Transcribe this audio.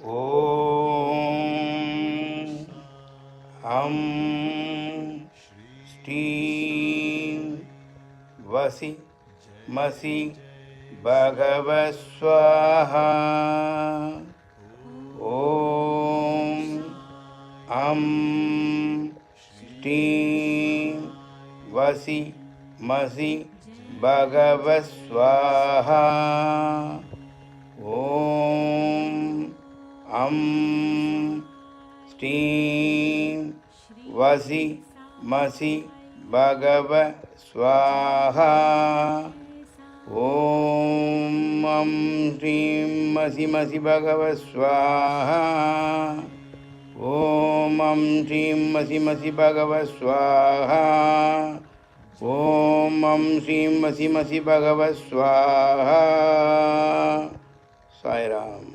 ஓம் ஹம் ஸ்ரீம் வசி மசி பகவஸ்வாஹா. ஓம் அம் ஸ்ரீம் வசி மசி பகவஸ்வாஹா. ஓம் அம் ஸ்ரீம் வசி மசி பகவ ஸ்வாஹா. ஓம் அம் ஸ்ரீம் மசி மசி பகவ ஸ்வாஹா. ஓம் அம் ஸ்ரீம் மசி மசி பகவ ஸ்வாஹா. ஓம் அம் ஸ்ரீம் மசி மசி பகவ ஸ்வாஹா. சாய்ராம்.